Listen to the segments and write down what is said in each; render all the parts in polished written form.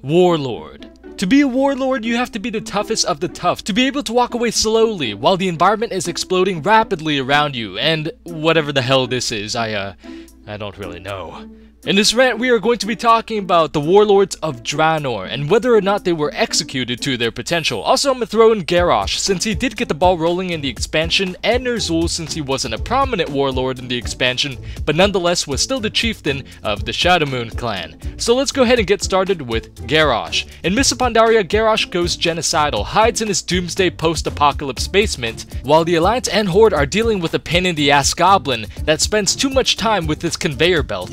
Warlord. To be a warlord, you have to be the toughest of the tough, to be able to walk away slowly while the environment is exploding rapidly around you, and whatever the hell this is, I don't really know. In this rant, we are going to be talking about the Warlords of Draenor, and whether or not they were executed to their potential. Also, I'm going to throw in Garrosh, since he did get the ball rolling in the expansion, and Nerzhul, since he wasn't a prominent warlord in the expansion, but nonetheless was still the chieftain of the Shadowmoon clan. So let's go ahead and get started with Garrosh. In Mists of Pandaria, Garrosh goes genocidal, hides in his doomsday post-apocalypse basement, while the Alliance and Horde are dealing with a pain-in-the-ass goblin that spends too much time with his conveyor belt.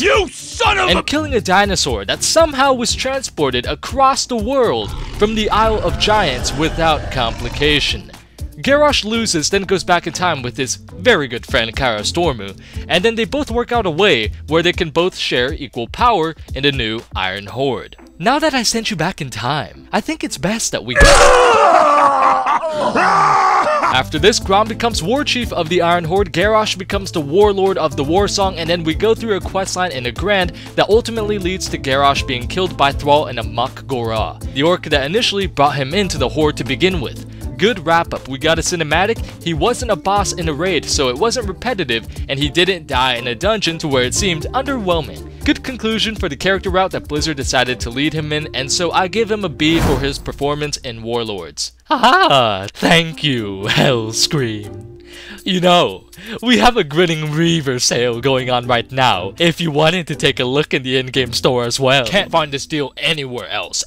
And killing a dinosaur that somehow was transported across the world from the Isle of Giants without complication. Garrosh loses, then goes back in time with his very good friend Kara Stormu, and then they both work out a way where they can both share equal power in the new Iron Horde. Now that I sent you back in time, I think it's best that we go. After this, Grom becomes War Chief of the Iron Horde, Garrosh becomes the Warlord of the War Song, and then we go through a questline in a Grand that ultimately leads to Garrosh being killed by Thrall and a Mach Gora, the orc that initially brought him into the Horde to begin with. Good wrap up. We got a cinematic, he wasn't a boss in a raid, so it wasn't repetitive, and he didn't die in a dungeon to where it seemed underwhelming. Good conclusion for the character route that Blizzard decided to lead him in, and so I give him a B for his performance in Warlords. Haha, thank you, Hellscream. You know, we have a Grinning Reaver sale going on right now, if you wanted to take a look in the in-game store as well. Can't find this deal anywhere else.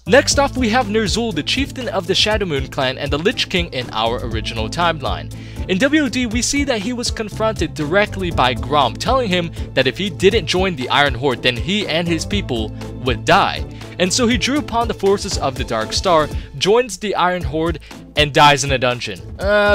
Next off, we have Nerzhul, the chieftain of the Shadowmoon clan and the Lich King in our original timeline. In WoD, we see that he was confronted directly by Grom, telling him that if he didn't join the Iron Horde, then he and his people would die. And so he drew upon the forces of the Dark Star, joins the Iron Horde, and dies in a dungeon.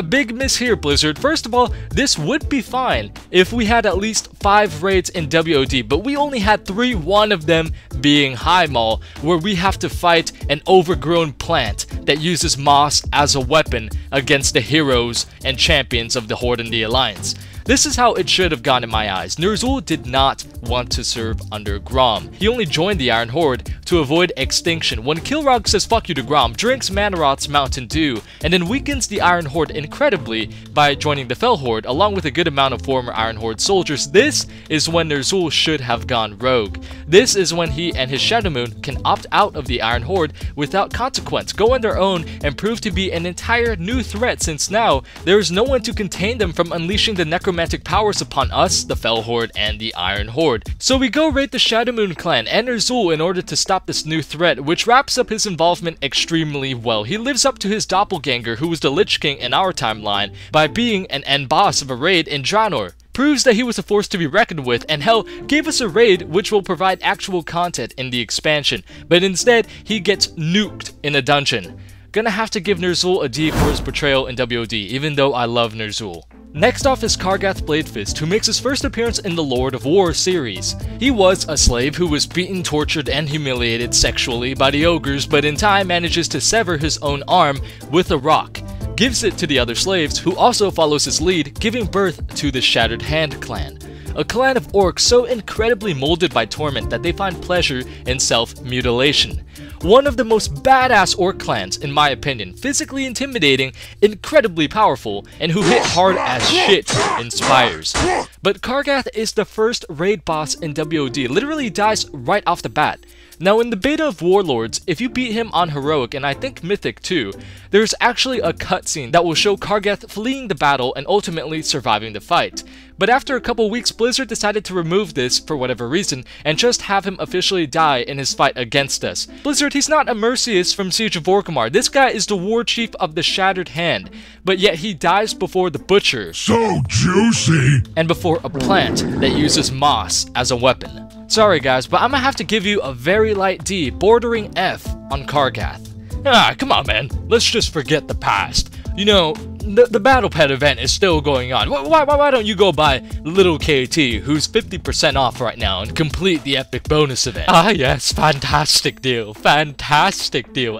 Big miss here, Blizzard. First of all, this would be fine if we had at least 5 raids in WoD, but we only had 3, one of them being High Maul, where we have to fight an overgrown plant that uses moss as a weapon against the heroes and champions of the Horde and the Alliance. This is how it should have gone in my eyes. Nerzhul did not want to serve under Grom. He only joined the Iron Horde to avoid extinction. When Kilrog says fuck you to Grom, drinks Manaroth's Mountain Dew, and then weakens the Iron Horde incredibly by joining the Fel Horde along with a good amount of former Iron Horde soldiers, this is when Nerzhul should have gone rogue. This is when he and his Shadowmoon can opt out of the Iron Horde without consequence, go on their own, and prove to be an entire new threat, since now there is no one to contain them from unleashing the necromantic powers upon us, the Fel Horde, and the Iron Horde. So we go raid the Shadowmoon clan and Nerzhul in order to stop this new threat, which wraps up his involvement extremely well. He lives up to his doppelganger, who was the Lich King in our timeline, by being an end boss of a raid in Draenor. Proves that he was a force to be reckoned with, and hell, gave us a raid which will provide actual content in the expansion, but instead he gets nuked in a dungeon. Gonna have to give Nerzhul a D for his portrayal in WoD, even though I love Nerzhul. Next off is Kargoth Bladefist, who makes his first appearance in the Lord of War series. He was a slave who was beaten, tortured, and humiliated sexually by the ogres, but in time manages to sever his own arm with a rock. Gives it to the other slaves, who also follows his lead, giving birth to the Shattered Hand clan. A clan of orcs so incredibly molded by torment that they find pleasure in self-mutilation. One of the most badass orc clans, in my opinion, physically intimidating, incredibly powerful, and who hit hard as shit in spires. But Kargoth is the first raid boss in WoD, literally dies right off the bat. Now in the beta of Warlords, if you beat him on Heroic, and I think Mythic too, there's actually a cutscene that will show Kargoth fleeing the battle and ultimately surviving the fight. But after a couple weeks, Blizzard decided to remove this for whatever reason, and just have him officially die in his fight against us. Blizzard, he's not a Mercius from Siege of Orgrimmar. This guy is the War Chief of the Shattered Hand, but yet he dies before the Butcher. So juicy! And before a plant that uses moss as a weapon. Sorry guys, but I'm gonna have to give you a very light D, bordering F on Kargoth. Ah, come on man, let's just forget the past. You know, the Battle Pet event is still going on. Why don't you go buy Little KT, who's 50% off right now, and complete the epic bonus event? Ah yes, fantastic deal,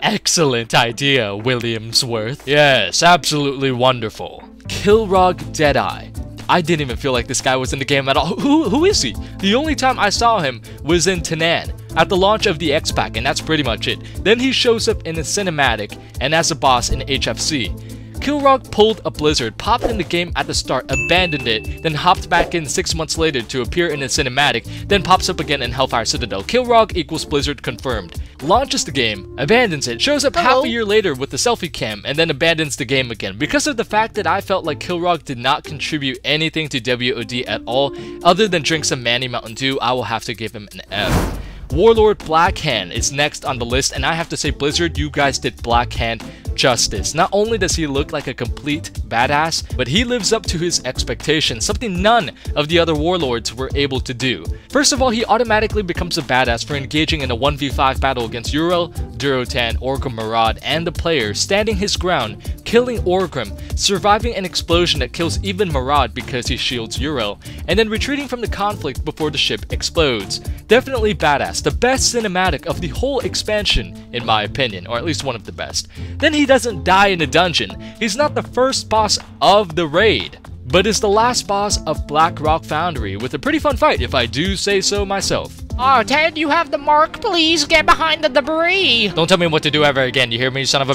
excellent idea, Williamsworth. Yes, absolutely wonderful. Kilrog Deadeye. I didn't even feel like this guy was in the game at all. Who is he? The only time I saw him was in Tanan. at the launch of the X-Pack, and that's pretty much it. Then he shows up in a cinematic and as a boss in HFC. Kilrogg pulled a Blizzard, popped in the game at the start, abandoned it, then hopped back in 6 months later to appear in a cinematic, then pops up again in Hellfire Citadel. Kilrogg equals Blizzard confirmed. Launches the game, abandons it, shows up half a year later with the selfie cam, and then abandons the game again. Because of the fact that I felt like Kilrogg did not contribute anything to WoD at all, other than drink some Manny Mountain Dew, I will have to give him an F. Warlord Blackhand is next on the list, and I have to say, Blizzard, you guys did Blackhand justice. Not only does he look like a complete badass, but he lives up to his expectations, something none of the other warlords were able to do. First of all, he automatically becomes a badass for engaging in a 1v5 battle against Uriel, Durotan, Orgrim Marad, and the player, standing his ground, killing Orgrim, surviving an explosion that kills even Marad because he shields Uriel, and then retreating from the conflict before the ship explodes. Definitely badass, the best cinematic of the whole expansion, in my opinion, or at least one of the best. Then he doesn't die in a dungeon. He's not the first boss of the raid, but is the last boss of Black Rock Foundry, with a pretty fun fight if I do say so myself. Oh, Ted, you have the mark. Please get behind the debris. Don't tell me what to do ever again, you hear me, son of a...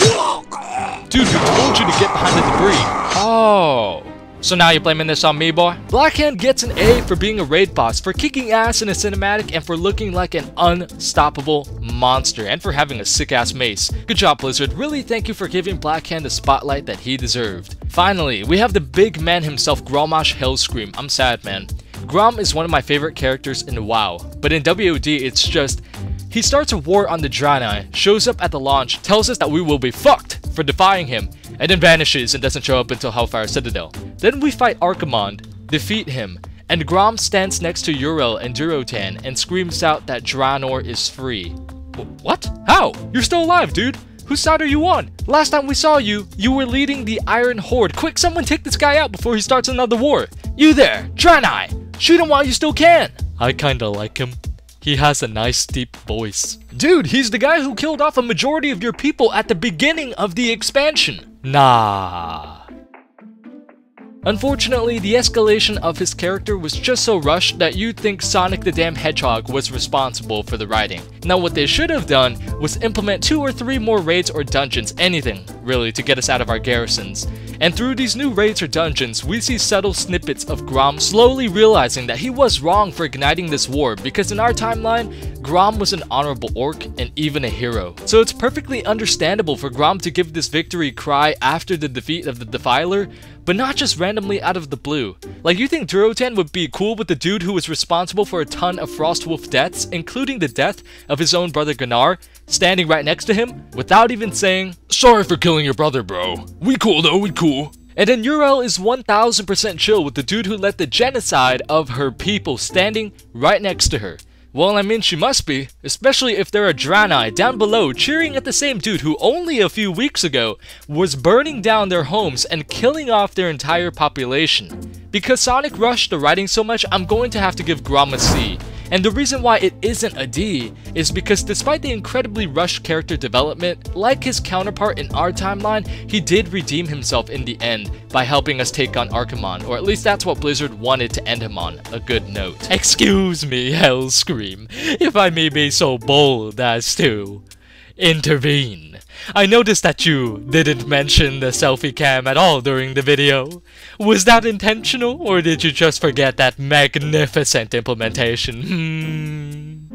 Dude, we told you to get behind the debris. Oh. So now you're blaming this on me, boy? Blackhand gets an A for being a raid boss, for kicking ass in a cinematic, and for looking like an unstoppable monster, and for having a sick-ass mace. Good job, Blizzard. Really thank you for giving Blackhand the spotlight that he deserved. Finally, we have the big man himself, Grommash Hellscream. I'm sad, man. Grom is one of my favorite characters in WoW, but in WoD, it's just... He starts a war on the Draenor, shows up at the launch, tells us that we will be fucked for defying him, and then vanishes and doesn't show up until Hellfire Citadel. Then we fight Archimonde, defeat him, and Grom stands next to Uriel and Durotan and screams out that Draenor is free. What? How? You're still alive, dude! Whose side are you on? Last time we saw you, you were leading the Iron Horde. Quick, someone take this guy out before he starts another war. You there, Draenor! Shoot him while you still can! I kinda like him. He has a nice deep voice. Dude, he's the guy who killed off a majority of your people at the beginning of the expansion. Nah. Unfortunately, the escalation of his character was just so rushed that you'd think Sonic the damn Hedgehog was responsible for the writing. Now what they should have done was implement 2 or 3 more raids or dungeons, anything, really, to get us out of our garrisons. And through these new raids or dungeons, we see subtle snippets of Grom slowly realizing that he was wrong for igniting this war, because in our timeline, Grom was an honorable orc and even a hero. So it's perfectly understandable for Grom to give this victory cry after the defeat of the Defiler, but not just randomly out of the blue. Like, you think Durotan would be cool with the dude who was responsible for a ton of Frostwolf deaths, including the death of his own brother Gunnar, standing right next to him, without even saying, "Sorry for killing your brother, bro. We cool though, we cool." And then Uriel is 1000% chill with the dude who led the genocide of her people standing right next to her. Well, I mean, she must be, especially if there are Draenor down below cheering at the same dude who only a few weeks ago was burning down their homes and killing off their entire population. Because Sonic rushed the writing so much, I'm going to have to give Grom a C. And the reason why it isn't a D is because despite the incredibly rushed character development, like his counterpart in our timeline, he did redeem himself in the end by helping us take on Archimonde, or at least that's what Blizzard wanted to end him on, a good note. Excuse me, Hellscream, if I may be so bold as to intervene. I noticed that you didn't mention the selfie cam at all during the video. Was that intentional, or did you just forget that magnificent implementation?